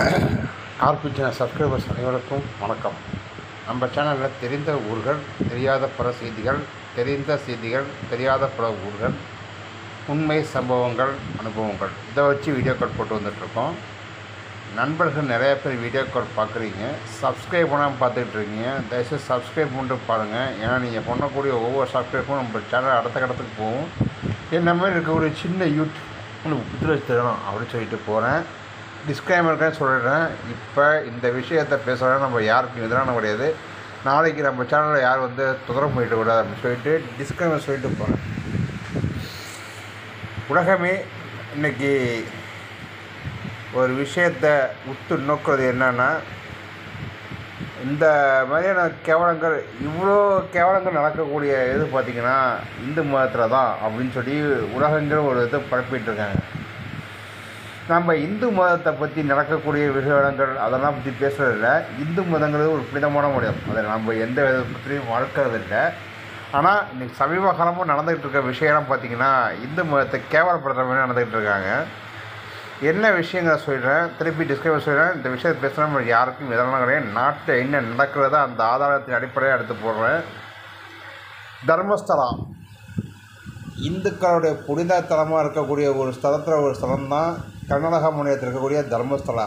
RB channel subscribers அனைவருக்கும் வணக்கம். நம்ம சேனலில் தெரிந்த ஊர்கள், தெரியாத பிற செய்திகள், தெரிந்த செய்திகள், தெரியாத பிற ஊர்கள், உண்மை சம்பவங்கள், அனுபவங்கள், இதை வச்சு வீடியோக்கள் போட்டு வந்துட்ருக்கோம். நண்பர்கள் நிறைய பேர் வீடியோக்கள் பார்க்குறீங்க, சப்ஸ்கிரைப் பண்ணாமல் பார்த்துக்கிட்டு இருக்கீங்க. தயவுசெய்து சப்ஸ்கிரைப் பண்ணிட்டு பாருங்கள். ஏன்னா நீங்கள் பண்ணக்கூடிய ஒவ்வொரு சப்ஸ்கிரைப்பும் நம்ம சேனல் அடுத்த கடத்துக்கு போகும். என்ன மாதிரி இருக்கக்கூடிய சின்ன யூடியூப் உங்களுக்கு புத்துணர்ச்சி தரணும் அப்படின்னு சொல்லிட்டு போகிறேன். டிஸ்க்ளைமருக்காக சொல்லிடுறேன். இப்போ இந்த விஷயத்தை பேசுகிறேன், நம்ம யாருக்கும் எதிரான கிடையாது. நாளைக்கு நம்ம சேனலில் யார் தொந்தரவு பண்ணிட்டு கூடாது அப்படின்னு சொல்லிட்டு டிஸ்க்ளைமர் சொல்லிட்டு போகிறேன். உலகமே இன்றைக்கி ஒரு விஷயத்தை உத்து நோக்கிறது என்னன்னா, இந்த மாதிரியான கேவலங்கள், இவ்வளோ கேவலங்கள் நடக்கக்கூடிய இது பார்த்திங்கன்னா இந்து மதத்தில் தான் அப்படின்னு சொல்லி உலகங்கிற ஒரு இதை பரப்பிட்டுருக்காங்க. நம்ம இந்து மதத்தை பற்றி நடக்கக்கூடிய விஷயங்கள் அதெல்லாம் பற்றி பேசுகிறதில்ல. இந்து மதங்கிறது ஒரு புனிதமான மதம், அதை நம்ம எந்த வித பற்றியும் வளர்க்கறதில்லை. ஆனால் இன்றைக்கி சமீப காலமாக நடந்துகிட்டு இருக்க விஷயம்லாம் பார்த்திங்கன்னா இந்து மதத்தை கேவலப்படுத்துகிற மாதிரி நடந்துகிட்டு இருக்காங்க. என்ன விஷயங்களை சொல்கிறேன், திருப்பி டிஸ்கிரைப் சொல்கிறேன். இந்த விஷயத்தை பேசுகிறேன், நம்ம யாருக்கும் எதெல்லாம் கிடையாது. நாட்டில் என்ன நடக்கிறதோ அந்த ஆதாரத்தின் அடிப்படையாக எடுத்து போடுறேன். தர்மஸ்தலா இந்துக்களுடைய புனித தலமாக இருக்கக்கூடிய ஒரு ஸ்தலம் தான் கர்நாடகா மாநிலத்தில் இருக்கக்கூடிய தர்மஸ்தலா.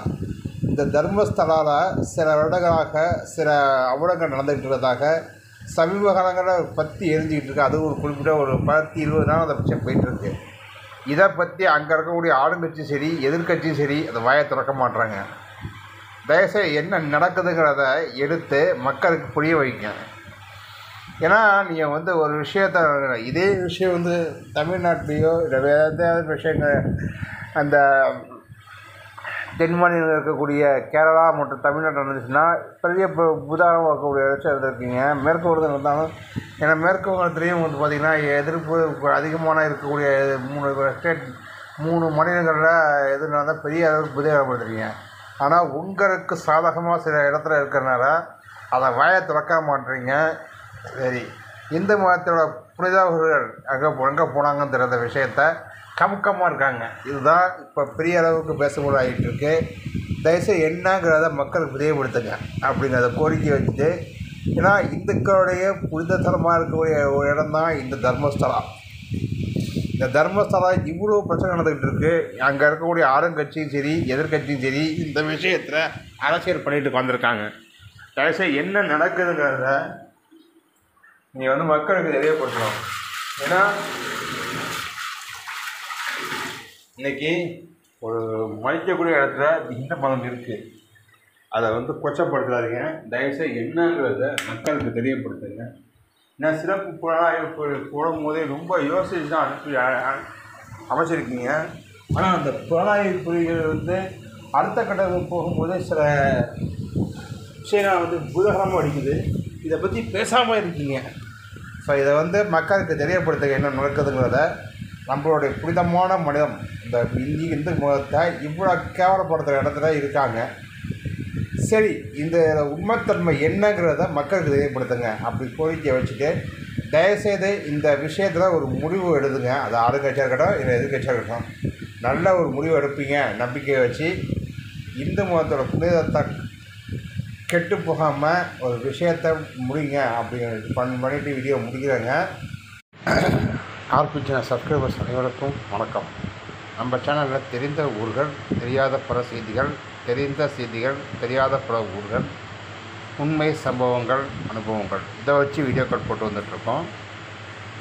இந்த தர்மஸ்தலாவில் சில வருடங்களாக சில அவலங்கள் நடந்துகிட்டு இருக்கிறதாக சமீப காலங்களில் பற்றி எரிஞ்சிக்கிட்டு இருக்குது. அது ஒரு குறிப்பிட்ட ஒரு 10-20 நாள் அந்த விஷயம் போயிட்டுருக்கு. இதை பற்றி அங்கே இருக்கக்கூடிய ஆளுங்கட்சியும் சரி எதிர்கட்சியும் சரி அதை வாயை திறக்க மாட்டுறாங்க. தயவுசெய்து என்ன நடக்குதுங்கிறத எடுத்து மக்களுக்கு புரிய வைங்க. ஏன்னா நீங்கள் ஒரு விஷயத்தை, இதே விஷயம் தமிழ்நாட்டிலேயோ இல்லை வேறு எந்த விஷயங்கள் அந்த தென் மாநிலத்தில் இருக்கக்கூடிய கேரளா மற்றும் தமிழ்நாட்டில் நடந்துச்சுன்னா பெரிய உதாரணமாக இருக்கக்கூடிய விஷயம் இருந்திருக்கீங்க. மேற்கு வங்கத்தில் இருந்தாலும், ஏன்னா மேற்கு வங்கத்திலையும் பார்த்திங்கன்னா எதிர்ப்பு அதிகமான இருக்கக்கூடிய 3 மாநிலங்களில் எது நடந்தால் பெரிய அளவுக்கு புதியப்படுத்துறீங்க. ஆனால் உங்களுக்கு சாதகமாக சில இடத்துல இருக்கிறனால அதை வாயை திறக்க மாட்டீங்க. சரி, இந்து மதத்தோட புனிதவர்கள் எங்கே போனாங்கன்னு தெரியாத விஷயத்த கமுக்கமாக இருக்காங்க. இதுதான் இப்போ பெரிய அளவுக்கு பேசக்கூட ஆகிட்டுருக்கு. தயவுசெய்து என்னங்கிறத மக்களுக்கு தெரியப்படுத்துங்க அப்படிங்கிறத கோரிக்கை வச்சுட்டு, ஏன்னா இந்துக்களுடைய புனிதத்தலமாக இருக்கக்கூடிய ஒரு இடம் தான் இந்த தர்மஸ்தலா. இந்த தர்மஸ்தலா இவ்வளோ பிரச்சனை நடந்துக்கிட்டு இருக்குது. அங்கே இருக்கக்கூடிய ஆளுங்கட்சியும் சரி எதிர்கட்சியும் சரி இந்த விஷயத்தில் அரசியல் பண்ணிட்டு வந்திருக்காங்க. தயவுசெய்து என்ன நடக்குதுங்கிறத நீங்கள் மக்களுக்கு தெரியப்படுத்தணும். ஏன்னா இன்றைக்கி ஒரு மதிக்கக்கூடிய இடத்துல இந்த மதம் இருக்குது, அதை கொச்சப்படுத்தாதீங்க. தயவுசெய்து என்னங்கிறத மக்களுக்கு தெரியப்படுத்துங்க. ஏன்னா சிறப்பு புலனாய்வு போடும் போதே ரொம்ப யோசிச்சு தான் அமைச்சிருக்கீங்க. ஆனால் அந்த புலனாய்வு புரிகள் அடுத்த கட்டத்துக்கு போகும்போது சில விஷயங்கள் பூதகரமாக அடிக்குது. இதை பற்றி பேசாமல் இருக்கீங்க. ஸோ இதை மக்களுக்கு தெரியப்படுத்துங்க என்ன நடக்குதுங்கிறத. நம்மளுடைய புனிதமான மனிதம் இந்த இந்து மதத்தை இவ்வளோ கேவலப்படுத்துகிற இடத்துல இருக்காங்க. சரி, இந்த உண்மைத்தன்மை என்னங்கிறத மக்களுக்கு தெரியப்படுத்துங்க அப்படி கோரிக்கை வச்சுட்டு, தயவுசெய்து இந்த விஷயத்தில் ஒரு முடிவு எடுத்துங்க. அது ஆளுங்கட்சியாக இருக்கட்டும் இல்லை எதிர்கட்சியாக இருக்கட்டும், நல்ல ஒரு முடிவு எடுப்பீங்க நம்பிக்கையை வச்சு. இந்து மதத்தோட புனிதத்தை கெட்டு போகாமல் ஒரு விஷயத்தை முடிங்க அப்படிங்கிறது பண்ணிவிட்டு வீடியோ முடிக்கிறேங்க. ஆர்பி சேனல் சப்ஸ்கிரைபர்ஸ் அனைவருக்கும் வணக்கம். நம்ம சேனலில் தெரிந்த ஊர்கள், தெரியாத பிற செய்திகள், தெரிந்த செய்திகள், தெரியாத பிற ஊர்கள், உண்மை சம்பவங்கள், அனுபவங்கள், இதை வச்சு வீடியோக்கள் போட்டு வந்துட்ருக்கோம்.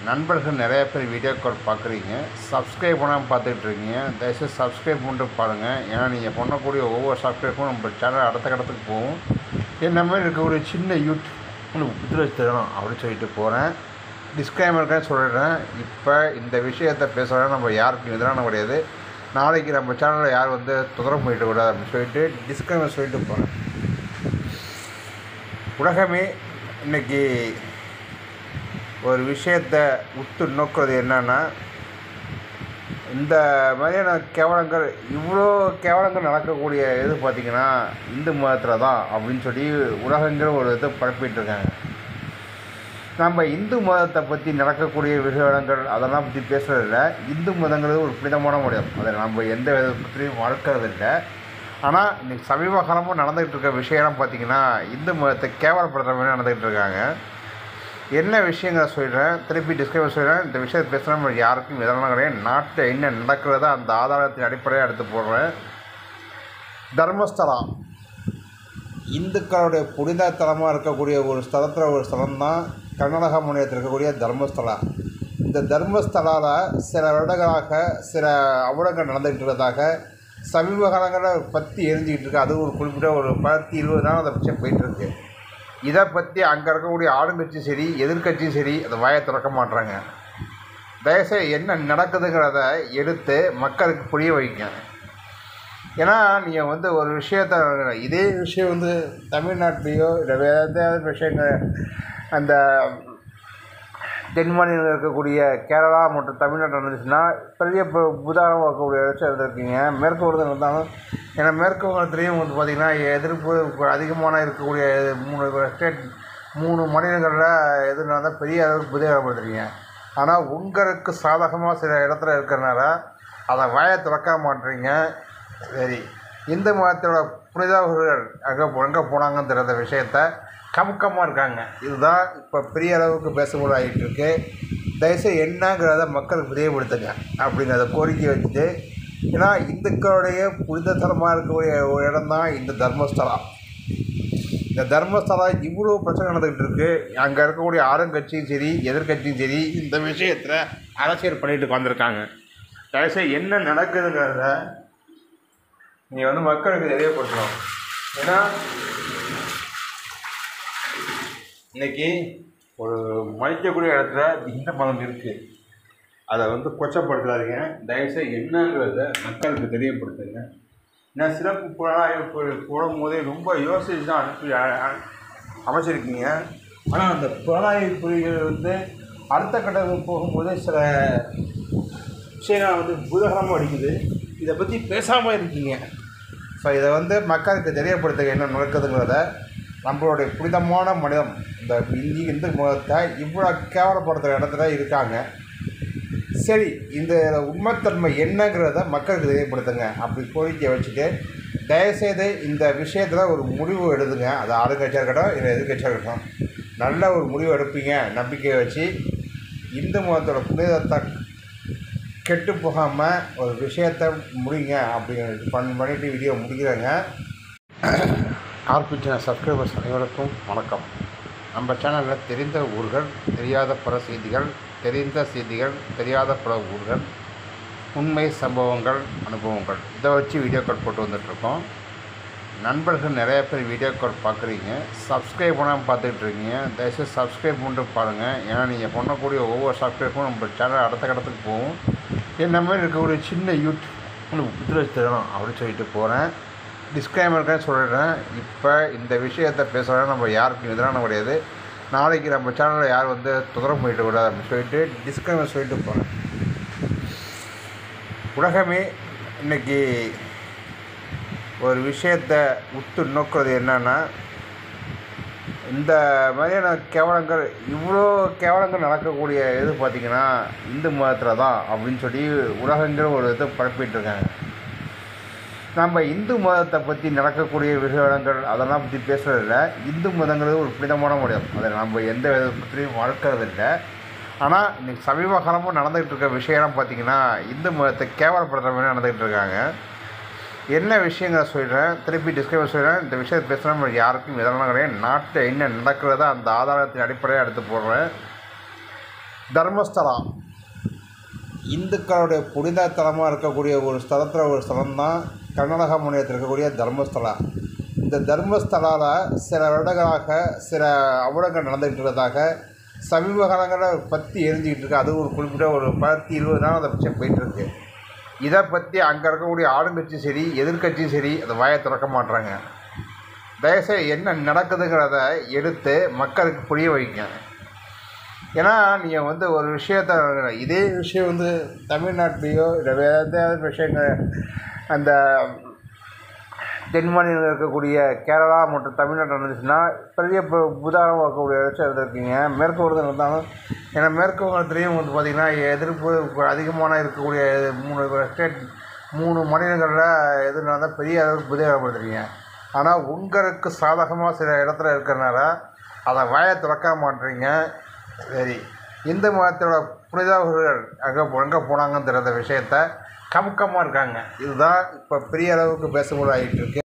நண்பர்கள் நிறைய பேர் வீடியோக்கள் பார்க்குறீங்க, சப்ஸ்கிரைப் பண்ணாமல் பார்த்துக்கிட்டு இருக்கீங்க. தயவுசெய்து சப்ஸ்கிரைப் பண்ணிட்டு பாருங்கள். ஏன்னா நீங்கள் பண்ணக்கூடிய ஒவ்வொரு சப்ஸ்கிரைப்பும் நம்ம சேனல் அடுத்த கடத்துக்கு போகும். என்ன மாதிரி இருக்கக்கூடிய சின்ன யூடியூப் உங்களுக்கு புத்துணர்ச்சி தரணும் அப்படின்னு சொல்லிட்டு போகிறேன். டிஸ்க்ளைமருக்காக சொல்லிடுறேன். இப்போ இந்த விஷயத்தை பேசுகிறேன், நம்ம யாருக்கும் எதிரான கிடையாது. நாளைக்கு நம்ம சேனலில் யார் தொந்தரவு பண்ணிட்டு கூடாது அப்படின்னு சொல்லிட்டு டிஸ்க்ளைமர் சொல்லிட்டு போகிறேன். உலகமே இன்றைக்கி ஒரு விஷயத்தை உத்து நோக்கிறது என்னன்னா, இந்த மாதிரியான கேவலங்கள், இவ்வளோ கேவலங்கள் நடக்கக்கூடிய இது பார்த்திங்கன்னா இந்து மதத்தில் தான் அப்படின்னு சொல்லி உலகங்கிற ஒரு இதை பரப்பிட்டுருக்காங்க. நம்ம இந்து மதத்தை பற்றி நடக்கக்கூடிய விஷயங்கள் அதெல்லாம் பற்றி பேசுகிறதில்ல. இந்து மதங்கிறது ஒரு புனிதமான மதம், அதை நம்ம எந்த வித பற்றியும் வளர்க்கறதில்லை. ஆனால் இன்றைக்கி சமீப காலமும் நடந்துகிட்டு இருக்க விஷயம்லாம் பார்த்திங்கன்னா இந்து மதத்தை கேவலப்படுத்துகிற மாதிரி நடந்துகிட்டு இருக்காங்க. என்ன விஷயங்களை சொல்கிறேன், திருப்பி டிஸ்கிரைபர் சொல்கிறேன். இந்த விஷயத்தை பேசுகிற யாருக்கும் இதெல்லாம் கிடையாது. நாட்டில் என்ன நடக்கிறதோ அந்த ஆதாரத்தின் அடிப்படையாக எடுத்து போடுறேன். தர்மஸ்தலா இந்துக்களுடைய புனித தலமாக இருக்கக்கூடிய ஒரு ஸ்தலம் தான் கர்நாடக மாநிலத்தில் இருக்கக்கூடிய தர்மஸ்தலா. இந்த தர்மஸ்தலாவில் சில வருடங்களாக சில அவலங்கள் நடந்துகிட்டு இருக்கிறதாக சமீப காலங்களில் பற்றி எரிஞ்சிக்கிட்டு இருக்கு. அது ஒரு குறிப்பிட்ட ஒரு 10-20 நாள் அதை பற்றி போயிட்டுருக்கு. இதை பற்றி அங்கே இருக்கக்கூடிய ஆளுங்கட்சியும் சரி எதிர்கட்சியும் சரி அதை வாயை திறக்க மாட்டுறாங்க. தயவுசெய்து என்ன நடக்குதுங்கிறத எடுத்து மக்களுக்கு புரிய வைங்க. ஏன்னா நீங்கள் ஒரு விஷயத்த இதே விஷயம் தமிழ்நாட்டிலையோ இல்லை வேறு ஏதாவது விஷயங்கள் அந்த தென் மாநிலத்தில் இருக்கக்கூடிய கேரளா மற்றும் தமிழ்நாட்டில் இருந்துச்சுன்னா பெரிய உதாரணமாக இருக்கக்கூடிய விஷயம் இருந்திருக்கீங்க. மேற்கு வங்கத்தில் இருந்தாலும் ஏன்னா மேற்கு வங்கத்துலேயும் பார்த்திங்கன்னா எதிர்ப்பு அதிகமான இருக்கக்கூடிய 3 மாநிலங்களில் எது நடந்தால் பெரிய அளவுக்கு புதியப்படுத்துறீங்க. ஆனால் உங்களுக்கு சாதகமாக சில இடத்துல இருக்கிறனால அதை வாயை திறக்க மாட்டீங்க. சரி, இந்து மதத்தோட புனிதர்கள் எங்கே போனாங்கன்னு தெரியாத விஷயத்த கமுக்கமாக இருக்காங்க. இதுதான் இப்போ பெரிய அளவுக்கு பேசப்பட ஆகிட்டு இருக்கு. தயவுசெய்து என்னங்கிறத மக்களுக்கு தெரியப்படுத்துங்க அப்படிங்கிறத கோரிக்கை வச்சுட்டு, ஏன்னா இந்துக்களுடைய புனிதத்தலமாக இருக்கக்கூடிய ஒரு இடம் தான் இந்த தர்மஸ்தலா. இந்த தர்மஸ்தலா இவ்வளோ பிரச்சனை நடந்துக்கிட்டு இருக்குது. அங்கே இருக்கக்கூடிய ஆளுங்கட்சியும் சரி எதிர்கட்சியும் சரி இந்த விஷயத்தில் அரசியல் பண்ணிட்டு வந்திருக்காங்க. தயவுசெய்து என்ன நடக்குதுங்கிறத நீங்கள் மக்களுக்கு தெரியப்படுத்தணும். ஏன்னா இன்றைக்கி ஒரு மதிக்கக்கூடிய இடத்துல இந்த மதம் இருக்குது. அதை கொச்சப்படுத்தாதீங்க. தயவுசெய்து என்னங்கிறத மக்களுக்கு தெரியப்படுத்துங்க. ஏன்னா சிறப்பு புலனாய்வு போடும் போதே ரொம்ப யோசிச்சு தான் அமைச்சிருக்கீங்க. ஆனால் அந்த புலனாய்வு புலிகள் அடுத்த கட்டத்துக்கு போகும்போது சில விஷயங்கள் பூதகரமாக அடிக்குது. இதை பற்றி பேசாமல் இருக்கீங்க. ஸோ இதை மக்களுக்கு தெரியப்படுத்துங்க என்ன நடக்குதுங்கிறத. நம்மளுடைய புனிதமான மனிதம் இந்த இந்து மதத்தை இவ்வளோ கேவலப்படுத்துகிற இடத்துல இருக்காங்க. சரி, இந்த உண்மைத்தன்மை என்னங்கிறத மக்களுக்கு தெரியப்படுத்துங்க அப்படி கோரிக்கையை வச்சுட்டு, தயவுசெய்து இந்த விஷயத்தில் ஒரு முடிவு எடுத்துங்க. அது ஆளுங்கட்சியாக இருக்கட்டும் இல்லை எதிர்கட்சியாக இருக்கட்டும், நல்ல ஒரு முடிவு எடுப்பீங்க நம்பிக்கையை வச்சு. இந்து மதத்தோட புனிதத்தை கெட்டு போகாமல் ஒரு விஷயத்தை முடிங்க அப்படிங்கிறது பண்ணிவிட்டு வீடியோ முடிக்கிறேங்க. ஆர்பி சேனல் சப்ஸ்கிரைபர்ஸ் அனைவருக்கும் வணக்கம். நம்ம சேனலில் தெரிந்த ஊர்கள், தெரியாத பல செய்திகள், தெரிந்த செய்திகள், தெரியாத பல ஊர்கள், உண்மை சம்பவங்கள், அனுபவங்கள், இதை வச்சு வீடியோக்கள் போட்டு வந்துட்டுருக்கோம். நண்பர்கள் நிறைய பேர் வீடியோக்கள் பார்க்குறீங்க, சப்ஸ்கிரைப் பண்ணாமல் பார்த்துட்ருக்கீங்க. தயவுசெய்து சப்ஸ்கிரைப் பண்ணிட்டு பாருங்கள். ஏன்னா நீங்கள் பண்ணக்கூடிய ஒவ்வொரு சப்ஸ்கிரைப்பும் நம்ம சேனல் அடுத்த கட்டத்துக்கு போகும். என்ன மாதிரி இருக்கக்கூடிய சின்ன யூடியூப் உங்களுக்கு புத்துணர்ச்சி தரணும் அப்படின்னு சொல்லிட்டு போகிறேன். டிஸ்க்ளைமருக்காக சொல்லிடுறேன். இப்போ இந்த விஷயத்தை பேசுகிறோன்னா நம்ம யாருக்கும் எதிரான கிடையாது. நாளைக்கு நம்ம சேனலில் யார் தொந்தரவு பண்ணிட்டு கூடாது அப்படின்னு சொல்லிட்டு டிஸ்க்ளைமர் சொல்லிட்டு போகிறேன். உலகமே இன்றைக்கி ஒரு விஷயத்தை உத்து நோக்கிறது என்னென்னா, இந்த மாதிரியான கேவலங்கள் இவ்வளோ கேவலங்கள் நடக்கக்கூடிய எது பார்த்திங்கன்னா இந்து மதத்தில் தான் அப்படின்னு சொல்லி உலகங்கிற ஒரு இதை பரப்பிட்டுருக்காங்க. நம்ம இந்து மதத்தை பற்றி நடக்கக்கூடிய விஷயங்கள் அதெல்லாம் பற்றி பேசுகிறதில்ல. இந்து மதங்கிறது ஒரு புனிதமான மதம், அதை நம்ம எந்த விதத்துலையும் வளர்க்கறதில்லை. ஆனால் இன்றைக்கி சமீப காலமும் நடந்துகிட்டு இருக்க விஷயம்லாம் பார்த்திங்கன்னா இந்து மதத்தை கேவலப்படுத்துகிற மாதிரி நடந்துகிட்டு இருக்காங்க. என்ன விஷயங்களை சொல்கிறேன், திருப்பி டிஸ்கிரைபர் சொல்கிறேன். இந்த விஷயத்தை பேசுகிற யாருக்கும் இதெல்லாம் கிடையாது. நாட்டில் என்ன நடக்கிறதோ அந்த ஆதாரத்தின் அடிப்படையாக எடுத்து போடுறேன். தர்மஸ்தலா இந்துக்களுடைய புனித தலமாக இருக்கக்கூடிய ஒரு ஸ்தலம் தான் கர்நாடக மாநிலத்தில் இருக்கக்கூடிய தர்மஸ்தலா. இந்த தர்மஸ்தலாவில் சில வருடங்களாக சில அவலங்கள் நடந்துகிட்டு இருக்கிறதாக சமீப காலங்களில் பற்றி எரிஞ்சிக்கிட்டு இருக்கு. அது ஒரு குறிப்பிட்ட ஒரு 10-20 நாள் அதை பற்றி போயிட்டுருக்கு. இதை பற்றி அங்கே இருக்கக்கூடிய ஆளுங்கட்சியும் சரி எதிர்கட்சியும் சரி அதை வாயை திறக்க மாட்டுறாங்க. தயவுசெய்து என்ன நடக்குதுங்கிறத எடுத்து மக்களுக்கு புரிய வைங்க. ஏன்னா நீங்கள் ஒரு விஷயத்த இதே விஷயம் தமிழ்நாட்டிலையோ இல்லை வேறு ஏதாவது விஷயங்கள் அந்த தென் மாநிலத்தில் இருக்கக்கூடிய கேரளா மற்றும் தமிழ்நாட்டில் இருந்துச்சுன்னா பெரிய உதாரணமாக இருக்கக்கூடிய விஷயம் இருந்திருக்கீங்க. மேற்கு வங்கத்தில் இருந்தாலும் ஏன்னா மேற்கு வங்கத்துலேயும் பார்த்திங்கன்னா எதிர்ப்பு அதிகமான இருக்கக்கூடிய 3 மாநிலங்களில் எது நடந்தால் பெரிய அளவுக்கு புதியப்படுத்துறீங்க. ஆனால் உங்களுக்கு சாதகமாக சில இடத்துல இருக்கிறனால அதை வாயை திறக்க மாட்டேறீங்க. சரி, இந்து மதத்தோட புனிதர்கள் எங்கே போனாங்கன்னு தெரியாத விஷயத்த கமுக்கமாக இருக்காங்க. இதுதான் இப்போ பெரிய அளவுக்கு பேசுபொருள் ஆகிட்டு இருக்கு.